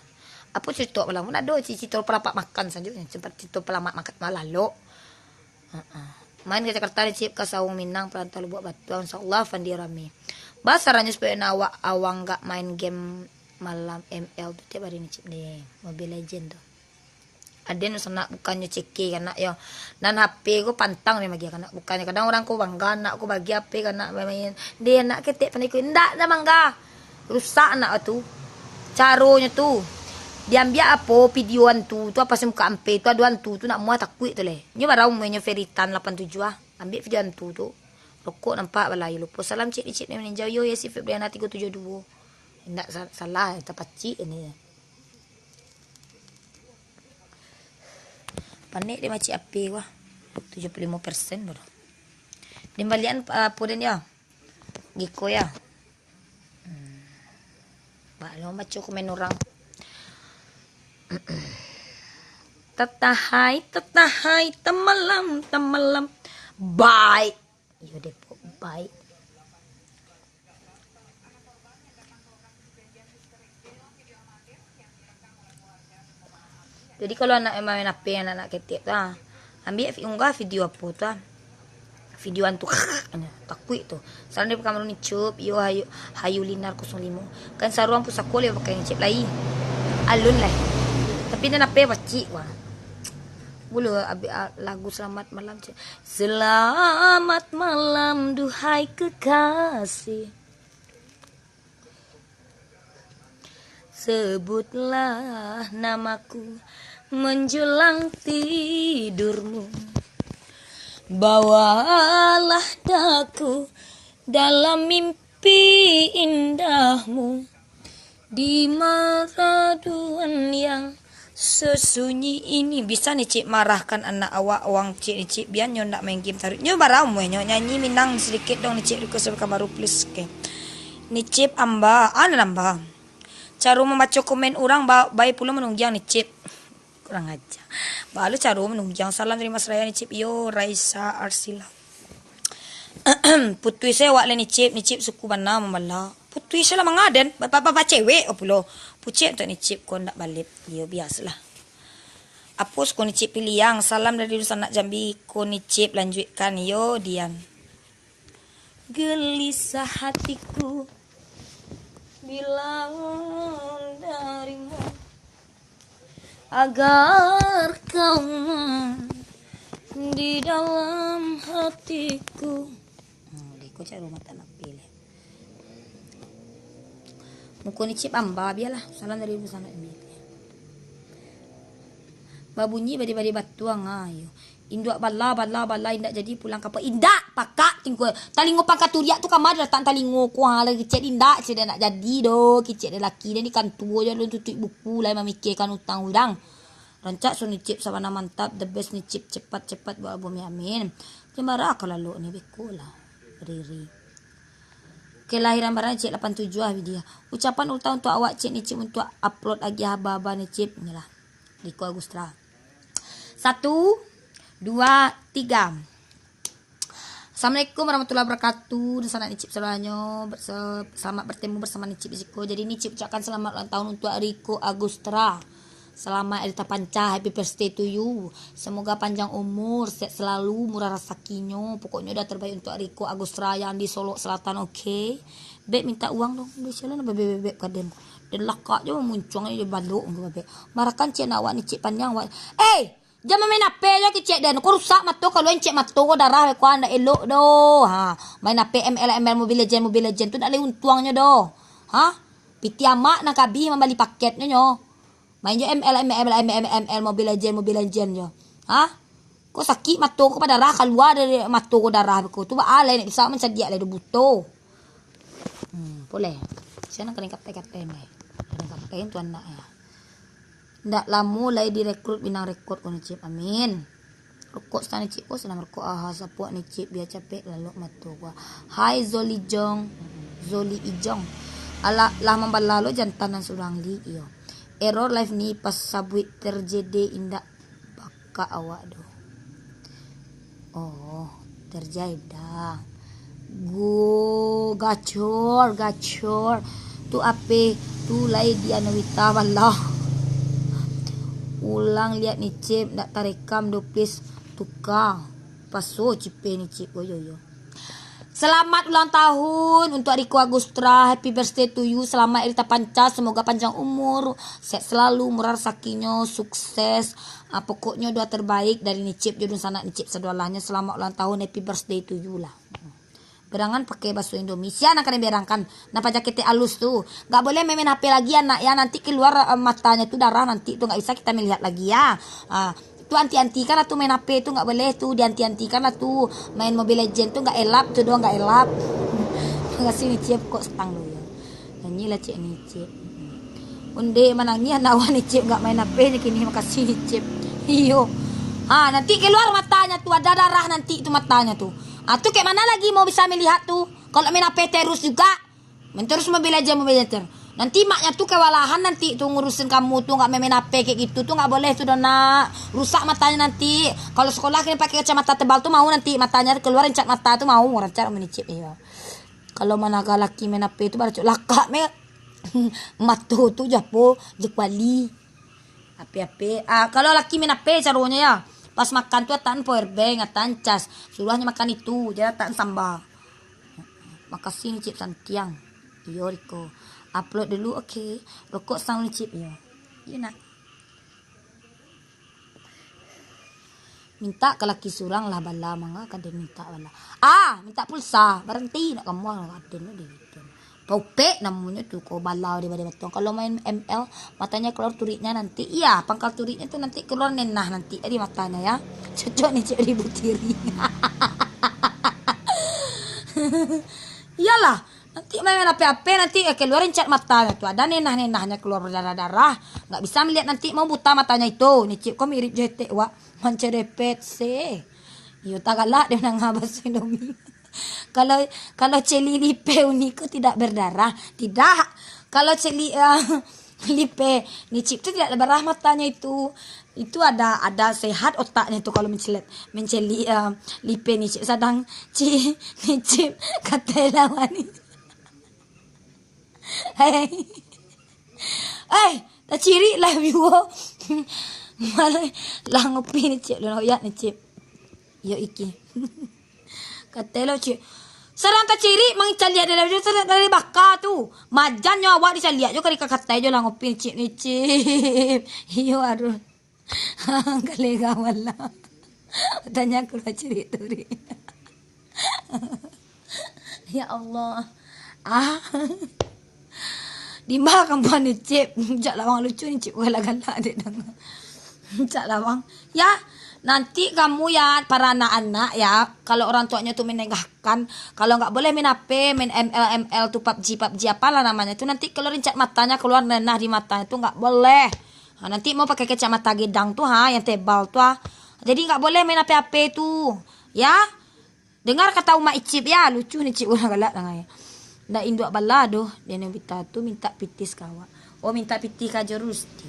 Apa cerita malam? Mana do cici tol pelapak makan saja. Sempat cici pelamak makan malah lo. Main ke Jakarta Nichip ke Sawung Minang perantau buat batuan insyaallah Fandi rame. Basaranya supaya awang gak main game malam ML tuh tiap hari Nichip deh Mobile Legend tuh ada nu sana bukannya ceki karena yo nan HP ku pantang nih bagi karena bukannya kadang orang ku bangga anak ku bagi HP karena main dia nak ketik paniku ndak dah bangga rusak anak tuh caronya tuh diambil apa videoan tuh apa sih muka MP tuh aduan tuh nak muat takut tuh leh nyoba barau mainnya Veritan 87 ambil videoan tuh rokok nampak balai lupa salam cik Nichip nih meninjau yo ya si Febriana 372 tidak salah tepat cik ini panik dia macam api wah 75% baru di balian puden ya giko ya lo baca komen orang tetahai temalam bye yo depo bye. Jadi kalau anak main HP anak ketik tuh, ambil unggah video apa tuh, videoan tuh, takut tuh. Salah dia pakai Nichip, yo hayu linar 05. Kan saruang pusakol ya pakai Nichip lain, alun lah. Tapi dia HP pacik wah. Bulu lagu selamat malam, selamat malam duhai kekasih. Sebutlah namaku menjelang tidurmu. Bawalah daku dalam mimpi indahmu. Di meraduan yang sesunyi ini. Bisa nih Cik marahkan anak awak awang Cik nih Cik biar nyo ndak main game tarik. Nyo baramu nyo nyanyi Minang sedikit dong nih Cik request baru please ke. Nih Cip amba, nambah. Cara membaca komen orang baik pula menungjang Nichip kurang aja baru cara menungjang salam dari Mas Raya Nichip yo Raisa Arsila putui saya wak le Nichip suku mana memala putui saya lah mengaden bapak cewek pulo pucet untuk Nichip kau nak balik yo biasalah apus kau Nichip pilih yang salam dari Sanak Jambi kau Nichip lanjutkan yo Dian gelisah hatiku bilang darimu agar kau di dalam hatiku. Deko cari rumah tanah pilih. Muka Nichip amba biarlah. Salam dari ibu sana ini. Babunyi badi batuang ayo. Induk bala indak jadi pulang kapal indak pakak tinggal talingo pangkaturia tu kamar datang talingo kuah lagi cek indak cek nak jadi do kicet lelaki dan ikan tua je lu tutup buku lah memikirkan utang udang rancak so Nichip sama mantap the best Nichip cepat buat album amin jemara kalau lalu ni bekola riri kelahiran barang Cik 87 video ucapan ulang untuk awak Cik Nichip untuk upload lagi haba-haba Nichip inilah Diko Agustra 1 2 3 Assalamualaikum warahmatullahi wabarakatuh. Dan sana Nicip semuanya. Selamat bertemu bersama Nicip Isiko. Jadi Nicip ucapkan selamat ulang tahun untuk Riko Agustra. Selamat Elita Panca, happy birthday to you. Semoga panjang umur, sehat selalu, murah rezekinya. Pokoknya udah terbaik untuk Riko Agustra yang di Solo Selatan, oke? Beb minta uang dong. Biasalah beb kadem. Dan lakak je muncung aja balok beb. Marakan cik nak awak Nicip panjang awak. Jangan main HP je kecek dan kau rusak mata kalau encik mata kau darah kau anda elok doh. Main HP ML Mobile Legend tu tak ada untuangnya doh. Piti amak nak kabi membeli paketnya nyo. Main je ML Mobile Legend je. Kau sakit mata kau pada darah keluar dari mata kau darah kau tu alai nak bisa mencedia le buto. Boleh. Saya nak kena kapten mai. Kena kapten tu anak ya. Ndak lama mulai direkrut binang rekod ko Nicip. Amin. Rokok sana Nicip ko senang rokok sapuak Nicip biar capek lalu matu gua. Hai Zoli Ijong. Ala lah membalalo jantanan surang li iyo. Error live ni pas sabuit terjadi indak baka awak do. Oh, terjadi dah. Gacor. Tu ape tu lai dia Nawita wallah. Ulang lihat Nicip nak tarekam do please tukar paso cipe Nicip yo. Selamat ulang tahun untuk Riko Agustra, happy birthday to you. Selamat Elita Panca, semoga panjang umur, sehat selalu, murah rezekinya, sukses. Pokoknya doa terbaik dari Nicip jodoh sanak Nicip sedualahnya. Selamat ulang tahun, happy birthday to you lah. Berangan pakai bahasa Indonesia nak kena berangkan. Napa jaketnya halus tu. Gak boleh main HP lagi anak ya. Nanti keluar matanya tu darah nanti tu gak bisa kita melihat lagi ya. Itu anti kan lah tu main HP tu gak boleh tu. Dianti kan lah tu. Main Mobile Legend tu gak elap tu doang gak elap. Makasih Nicip kok setang lu ya. Nyanyi lah cik Nicip. Unde manangnya nawan Nicip gak main HP ni kini. Makasih Nicip. Iyo. Nanti keluar matanya tu. Ada darah nanti tu matanya tu. Tu kayak mana lagi mau bisa melihat tu? Kalau main HP terus juga. Terus Mobile Legend. Nanti maknya tuh kewalahan nanti tuh ngurusin kamu tuh nggak main HP kayak gitu tuh nggak boleh tuh dona. Rusak matanya nanti. Kalau sekolah kena pakai kacamata tebal tuh mau nanti matanya keluarin cat mata tuh mau rancar menicip ya. Kalau mana laki main HP itu baru lakak me matu tuh japo jekwali. HP. Kalau laki main HP caranya ya. Pas makan tuh atan powerbank, atan cas. Suruhnya makan itu, jadi atan sambal. Makasih Nicip Santiang. Iyo Riko. Upload dulu, oke. Rokok sang Nicip ya. Iya nak. Minta ke laki surang lah bala manga kadang minta bala. Minta pulsa. Berhenti nak kamu kadang dia gitu. Paupe namanya tuh kau balau daripada betul. Kalau main ML matanya keluar turiknya nanti. Iya, pangkal turiknya tuh nanti keluar nenah nanti di matanya ya. Cocok nih cik ribut diri. Iyalah, nanti main apa-apa nanti keluarin cat matanya tuh. Ada nenah-nenahnya keluar berdarah-darah. Nggak bisa melihat nanti mau buta matanya itu. Nih cik kok mirip JT wa mancerepet se. Yo tagalak dia nang bahasa Indonesia. Kalau celi lipe uniko tidak berdarah, tidak. Kalau celi lipe Nicip itu tidak berdarah matanya itu ada sehat otaknya itu kalau menceli lipe Nicip sedang Nicip kata lawan ini. Tak ciri lah view. Malah lah ngopi Nicip lu ya Nicip. Yo iki. Katelo cik. Sarang tak ciri mang caliat dari baka tu. Majan nyo awak dicaliat jo kari katai jo lah ngopi Nicip. Iyo aduh. Galega wala. Tanya aku lah ciri tu ri. Ya Allah. Di mana kamu Nicip? Jak lawang lucu Nicip galak-galak dek dang. Jak lawang. Ya. Nanti kamu ya para anak-anak ya, kalau orang tuanya tuh menegahkan, kalau nggak boleh main HP, main ML tuh PUBG apalah namanya tuh nanti keluarin cat matanya keluar nenah di matanya tuh nggak boleh. Nanti mau pakai kacamata gedang tuh yang tebal tuh Jadi nggak boleh main HP tuh ya. Dengar kata Uma Icip ya lucu nih Cip ulah galak nangaya. Ndak induk balado dia Nobita tuh minta pitis kawa. Minta pitis kajerusti.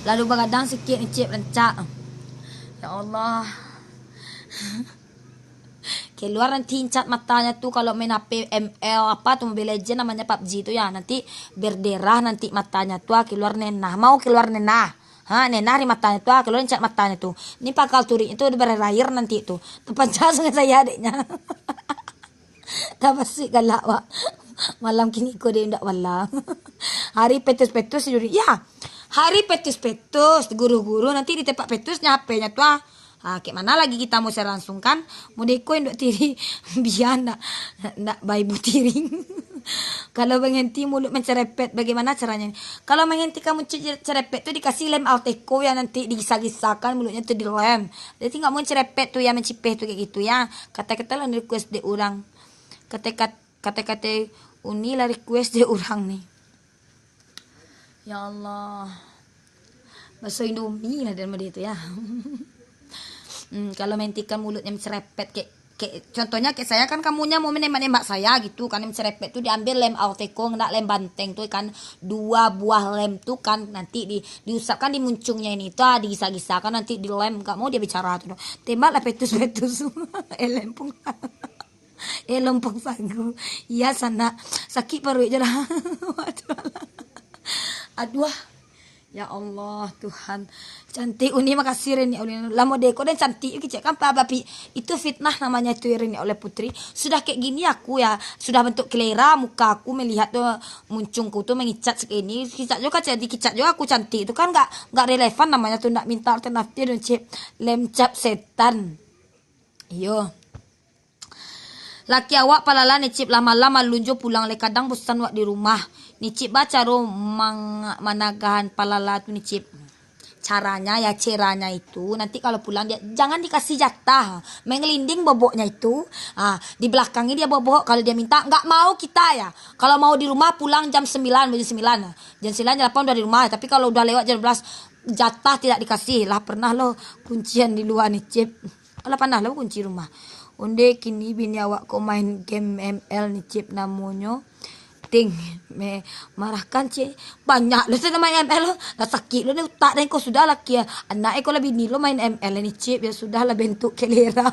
Lalu begadang sikit nih Cip lencak. Ya Allah. keluar nanti cat matanya tuh kalau main HP ML apa tuh Mobile Legend namanya PUBG itu ya, nanti berderah nanti matanya tuh keluar nenah, mau keluar nenah. Nenah di matanya tuh, keluar cat matanya tuh. Ini pakal turi itu udah berair nanti itu. Terpencas dengan saya adiknya. Tapos si galak wa. Malam kini ko dia ndak walang. Hari petus-petus juri. Ya. Hari petus-petus guru-guru nanti di tempat petusnya HP-nya tuh. Kayak mana lagi kita mau saya langsungkan mau deko ndak tiri biar ndak bayi butiring. Kalau menghenti mulut mencerepet bagaimana caranya? Kalau menghenti kamu cerepet tuh dikasih lem Alteco ya nanti digisah-gisahkan mulutnya tuh dilem. Jadi nggak mau cerepet tuh ya mencipeh tuh kayak gitu ya. Kata-kata lah request de orang. Kata-kata uni lah request de orang nih. Ya Allah. Bakso Indomie lah dan itu ya. Kalau mentikan mulutnya mencerepet kayak contohnya kayak saya kan kamunya mau menembak saya gitu kan mencerepet tuh diambil lem Alteco nggak lem banteng tuh kan 2 buah lem tuh kan nanti diusapkan di muncungnya ini tuh digisah-gisahkan nanti di lem nggak mau dia bicara tuh tembak lah petus-petus lempung lempung sagu iya sana sakit perut je lah aduh. Ya Allah Tuhan cantik uni makasih Reni oleh lamo deko dan cantik kecek kan babi itu fitnah namanya itu Reni oleh putri sudah kayak gini aku ya sudah bentuk kelera muka aku melihat tuh muncungku tuh mengicat segini kicat juga jadi kicat juga aku cantik itu kan nggak relevan namanya tuh nak minta alternatif dan cip lem cap setan yo. Laki awak palala nicip lama-lama lunjo pulang le kadang bosan wak di rumah. Nicip baca ro managahan palala tu nicip. Caranya ya ceranya itu nanti kalau pulang dia jangan dikasih jatah. Mengelinding boboknya itu. Di belakangnya dia bobok kalau dia minta nggak mau kita ya. Kalau mau di rumah pulang jam 9 jam 9. Jam 9 jam 8 udah di rumah tapi kalau udah lewat jam 12 jatah tidak dikasih. Lah pernah lo kuncian di luar nicip. Lah pernah lo kunci rumah. Onde kini bini awak ko main game ML ni cip namanya ting me marahkan cik banyak lo saya main ML lo dah sakit lo ni utak dan kau sudah laki ya anak kau lebih ni lo main ML ni cip ya sudah lah bentuk kelera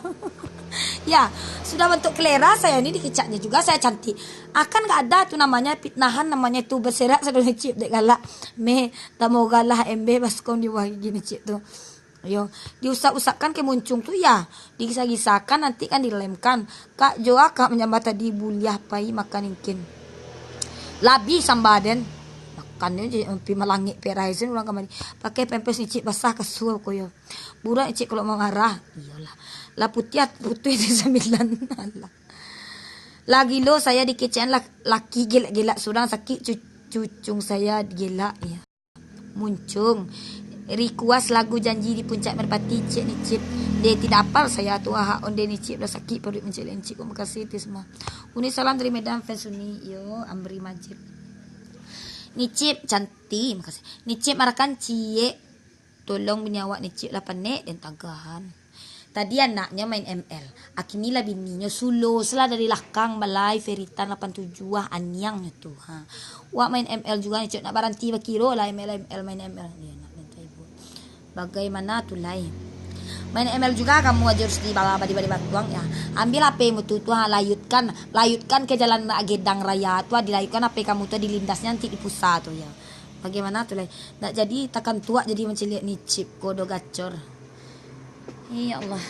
ya sudah bentuk kelera saya ni dikicatnya juga saya cantik akan gak ada tuh namanya fitnahan namanya tuh berserak sebelum cip dek galak me tak mau galah MB baskon di wah gini cip tuh. Yo, diusap-usapkan ke muncung tuh ya, digisah-gisahkan nanti kan dilemkan. Kak Joa kak menyambat tadi buliah pai makan ingkin. Labi sambaden makannya jadi empi melangit peraisin ulang kembali. Pakai pempes icik basah kasur koyo. Burak icik kalau mau marah, iyalah. La putih itu 9 Allah. Lagi lo saya dikecewain laki gila-gila sudah sakit cucung saya gila ya. Muncung request lagu janji di puncak merpati cik ni cip dia tidak apal saya tu onde ni cip dah sakit perut mencik lencik terima kasih tu semua uni salam dari Medan fans uni yo Amri Majid ni cip cantik makasih ni cip marakan cie tolong bini awak ni cip 8 nek dan tagahan tadi anaknya main ML akini lah bininya sulo selah dari lakang balai Feritan 87 anyang itu wak main ML juga ni cip nak baranti bakiro lah ML main ML dia bagaimana tulai main ML juga kamu aja harus di batuang ya ambil HP mu tuh layutkan ke jalan Agedang Raya tuh dilayutkan HP kamu tuh dilindasnya nanti di pusat tuh ya bagaimana tulai nggak jadi takkan tua jadi menceliak nih chip kodo gacor ya Allah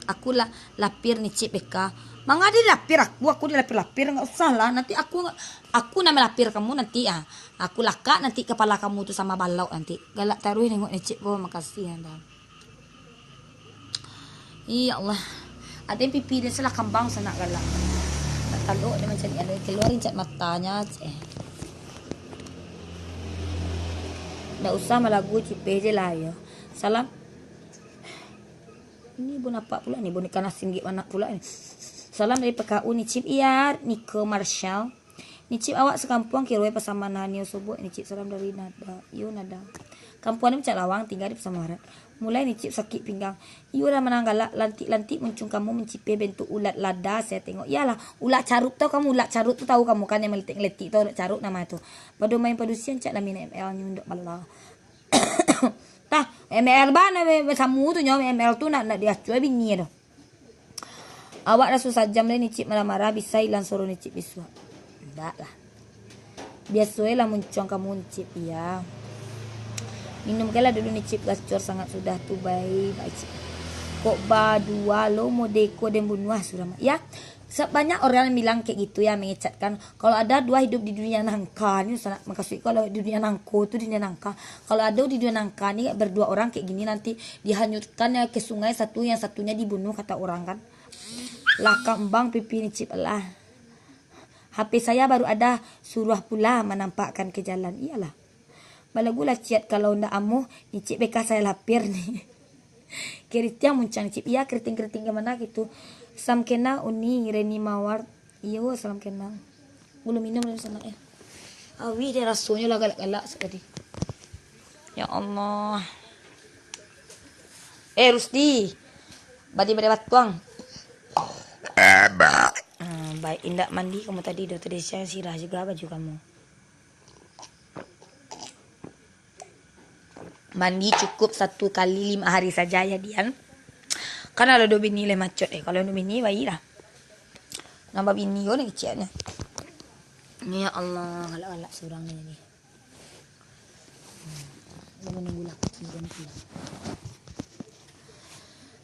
aku lah lapir nih chip BK Mangga dilapir aku dilapir nggak usah lah nanti aku nama lapir kamu nanti ya aku laka nanti kepala kamu tuh sama balau nanti galak taruh nengok necik gua makasih anda iya Allah ada yang pipi dia salah kambang sana galak tak taluk dia macam ada keluarin cat matanya nggak usah malagu cipe je lah ya salam ini bon apa pula nih boneka nasi gimana pula nih salam dari PKU Nicip iya Niko Marshall Nicip awak sekampung kiroi pasamanan yo subuh Nicip salam dari Nada yo Nada kampuan Mencak Lawang tinggal di Pasamaran mulai Nicip sakit pinggang iyo lah menanggalak lantik muncung kamu mencipe bentuk ulat lada saya tengok iyalah ulat carut tau kamu ulat carut tuh tahu kamu kan yang meletik-letik tuh ulat carut nama itu pada main padusian cak lamin ML nyunduk malah Tah, ML ba na samu tu nyo, ML tu nak dia cuy bini dah. Awak dah susah jam ni cip marah-marah bisa hilang suruh ni cip bisu. Enggak lah. Biasalah muncung kamu cip ya. Minum kala dulu ni cip gacor sangat sudah tu baik cip. Kok ba dua lo mau deko dan bunuh sudah ya. Banyak orang yang bilang kayak gitu ya, mengecatkan kalau ada dua hidup di dunia nangka ni sangat makasih. Kalau di dunia nangko tu dunia nangka, kalau ada di dunia nangka ni berdua orang kayak gini nanti dihanyutkan ya ke sungai, satu yang satunya dibunuh kata orang kan. Lah kambang pipi ni cip lah. HP saya baru ada suruh pula menampakkan ke jalan. Iyalah. Balagula ciat kalau ndak amuh ni cip beka saya lapir nih. Keriting muncang cip iya keriting-keriting ke mana gitu. Sam kena uni Reni Mawar. Iya salam kena. Belum minum dari sana ya. Awi dia rasanya lah galak-galak sekali. Ya Allah. Rusdi. Badi batuang. Baik indak mandi kamu tadi tadi siang sirah juga baju kamu. Mandi cukup 1 kali 5 hari saja ya Dian. Karena ada 2 bini le macet kalau 2 bini bayi lah. Nambah bini yo ni kecilnya. Ya Allah, galak-galak seorang ni. Menunggu laki ganti.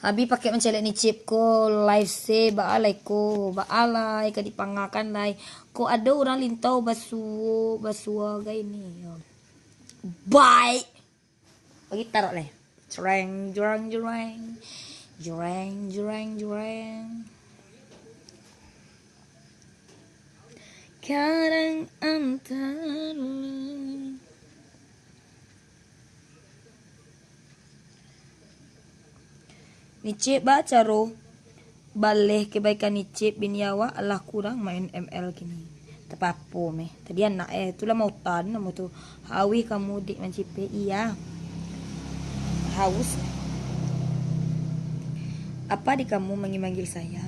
Abi pakai mencelek ni chip ko live se baalai ko baalai ka dipangakan lai. Ko ada orang lintau basuo gay ni. Bye. Bagi taruh leh. Jreng. Kadang antara Nicip baca roh baleh kebaikan Nicip biniawa Allah kurang main ML kini. Tepapo meh. Tadi anak itulah mau tan mau tu hawi kamu dik mencipe iya. Haus. Apa di kamu manggil saya?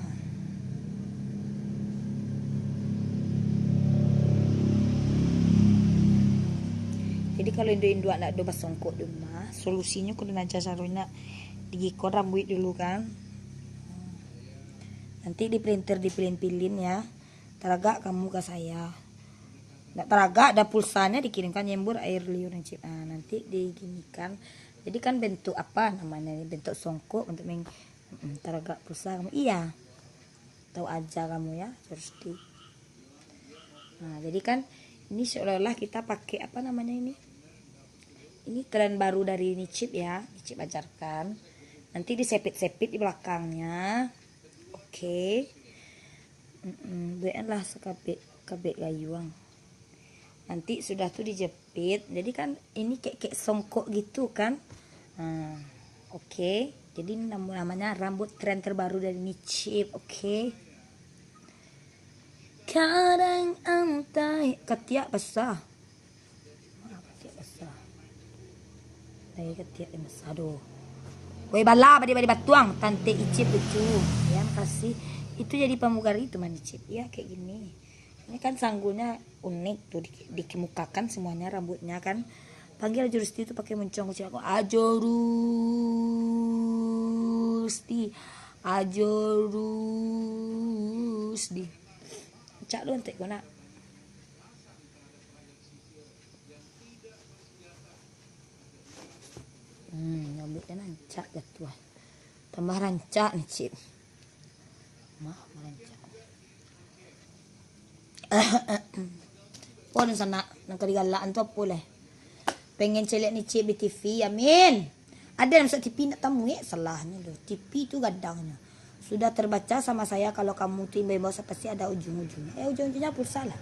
Jadi kalau Indo nak do basongkok di rumah, solusinya kudu naja saruna digikor rambut dulu kan. Nanti di printer dipilin-pilin ya. Teragak kamu ke saya. Nggak teragak ada pulsanya dikirimkan nyembur air liur nanti diginikan. Jadi kan bentuk apa namanya ini bentuk songkok untuk teragak pulsa kamu. Iya. Tahu aja kamu ya, terus di. Nah, jadi kan ini seolah-olah kita pakai apa namanya ini? Ini keren baru dari Nicip ya, Nicip ajarkan. Nanti disepit-sepit di belakangnya. Oke. Buatlah sekabek gayuang. Nanti sudah tuh dijepit. Jadi kan ini kayak songkok gitu kan. Oke. Jadi ini namanya rambut tren terbaru dari Nicip. Oke. Kadang antai ketiak basah. Ketiak basah. Dari ketiak basah aduh. Woi bala badi batuang tante Icip lucu. Ya makasih. Itu jadi pramugari itu Nicip. Ya kayak gini. Ini kan sanggulnya unik tuh dikemukakan semuanya rambutnya kan. Panggil Ajurusti itu pakai mencong kecil aku. Ajurusti. Cak lu entek guna. Rambutnya rancak gitu. Tambah rancak nih Cip. Rancak. Pon sana nang kadigalaan tu apa leh. Pengen celek ni Cip di TV, amin. Ada yang TV nak tamu salahnya loh. TV tu gadangnya. Sudah terbaca sama saya kalau kamu timbai bawa pasti ada ujung-ujungnya. Ujung-ujungnya pulsa lah.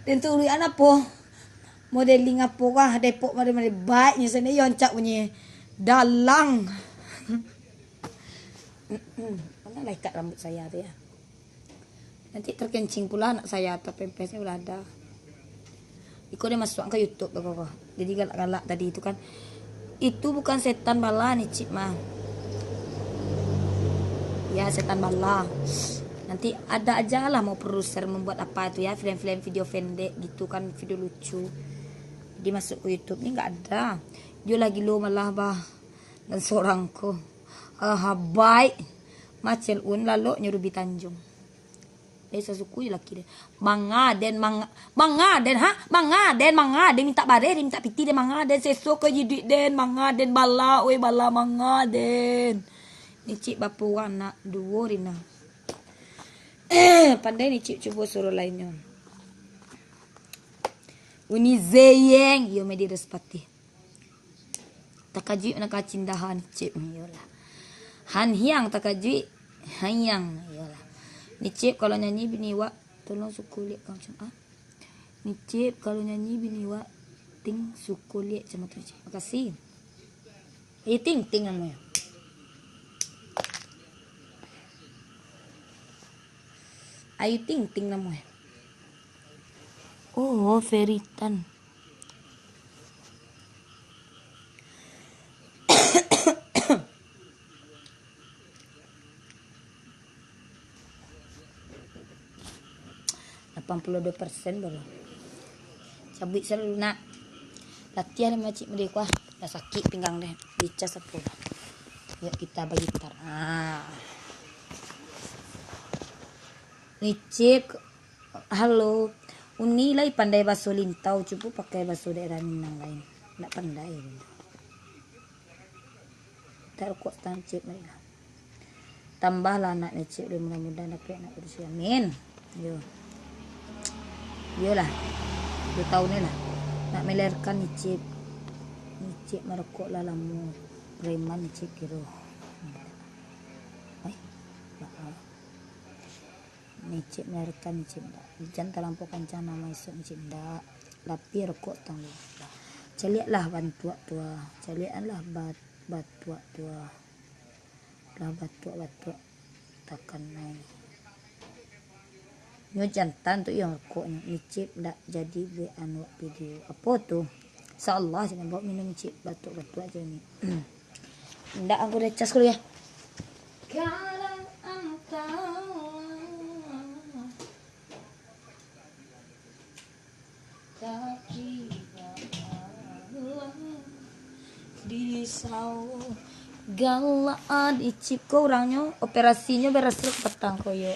Dan tu uli anak po. Modeling apa kah? Depok model baiknya sana yon cak punya dalang. Mana lah ikat rambut saya tu ya. Nanti terkencing pula anak saya atau pempesnya udah ada. Iko dia masuk ke YouTube tuh kok. Jadi galak-galak tadi itu kan. Itu bukan setan bala nih Cip mah. Ya setan bala. Nanti ada aja lah mau produser membuat apa itu ya, film-film video pendek gitu kan, video lucu. Dimasuk ke YouTube ni nggak ada. Dia lagi lo malah bah dan seorang ko. Baik macel un lalu nyuruh Tanjung. Sasuku laki dia. Mangaden minta bare, dia minta piti dia mangaden sesok ke duit den mangaden bala mangaden. Ni cik bapa anak dua rina. Pandai ni cik cuba suruh lainnya. Uni zeyeng yo me direspati. Takajui nak kacindahan cik yolah. Han hiang takajui hayang yolah. Ni cip kalau nyanyi bini wak tolong suku liat kau macam Ni cip kalau nyanyi bini wak ting suku liat macam tu cip. Makasih. Ting namanya. Ayu ting namanya. Oh, Feritan. %82 baru. Cabut selalu nak. Latihan macam mereka dah sakit pinggang dah. Dicas apa. Yuk kita bagi gitar. Ni cip. Halo. Uni lai pandai bahasa Lintau. Cuba pakai bahasa daerah Minang lain. Tak pandai. Tak kuat tahan cip mereka. Tambahlah anak ni cip. Dia mudah-mudahan dapat anak berusia. Amin. Yuk. Yolah 2 tahun ni lah nak melahirkan Nicip merokok lah lamu preman Nicip kira Nicip melahirkan Nicip dah jangan terlampau kancang nama esok Nicip dah tapi rokok tanggung celiak lah bantua tua celian lah batua tua lah batua takkan naik. Nyo jantan tu yang kok Nicip ndak jadi anu video. Apa tu? Insyaallah jangan bawa minum Nicip batuk-batuk aja ni. Ndak aku dah cas dulu ya. Kalau engkau tapi di sau galaan Nicip kau orangnya operasinya berhasil petang koyo.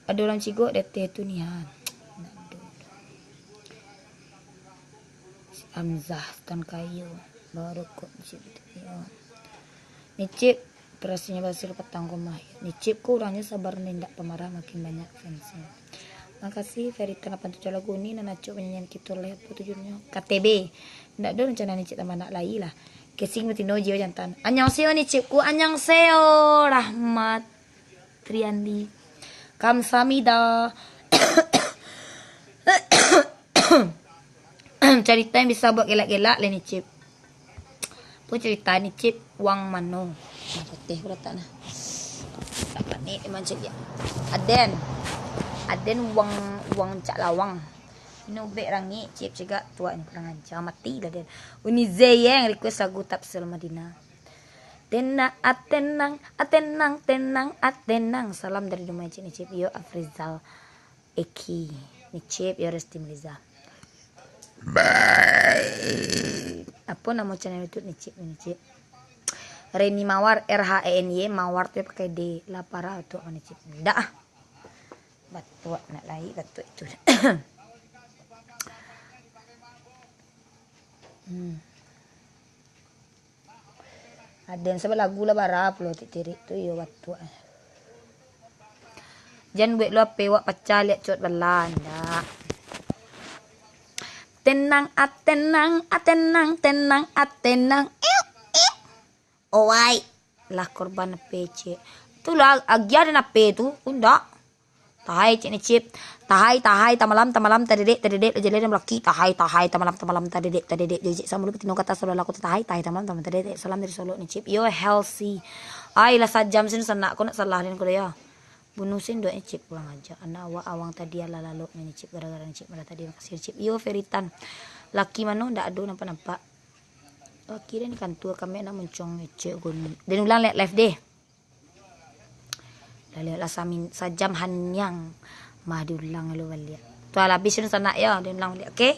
Ada orang cigo deteh tu ni Hamzah tan kayu baru kok Nicip Nicip operasinya berhasil petang komah. Nicip kau orangnya sabar nendak pemarah makin banyak fansnya. Makasih Feritan 87 lagu ni dan acuk penyanyian kita oleh apa tujuannya KTB. Ndak ada rencana Nicip tambah anak lagi lah. Kesing mutino jio jantan. Annyeonghaseyo Nicipku, annyeonghaseyo Rahmat Triandi. Kamsahamnida. Cerita yang bisa buat gelak-gelak lah Nicip. Apa cerita Nicip wang mano. Teh berata nah. Dapat ni macam dia. Aden wang cak lawang. Ini ubek rangi Cip juga tua ni kurang ajar mati dah dia. Uni Zeyeng request lagu Tapsil Madinah. Tenang. Salam dari rumah Cik Nicip. Yo Afrizal Eki Nicip. Yo Resti Meliza. Apa nama channel YouTube Nicip? Reni Mawar RHENY Mawar tu pakai D. Lah parah tu Nicip. Dah. Batuk nak lain batuk itu. Ada sebab lagu lah barap lo tirik tu yo batuk. Jangan buat lo ape wak pecah liat cot belanda. Tenang. Owai lah korban PC. Tu lah agia dan ape tu undak. Tahai Cik Nicip. Tahai tamalam tadedek jele laki tahai tamalam tadedek jejek sama lu petino kata solo laku tahai tamalam tadedek salam dari Solo Nicip. Yo healthy. Ai lah sajam sin sanak ko nak salahin ko ya. Bunusin doa Nicip pulang aja. Anak awang tadi ala lalu Nicip gara-gara Nicip malah tadi makasih Nicip. Yo Feritan. Laki mano ndak ado nampak. Laki dan kan tua kami nak mencong Nicip gun. Dan ulang live deh. Lalu lah sa jam hanyang. Mah diulang lu balik. Tu habis yun sana ya, diulang balik. Okay?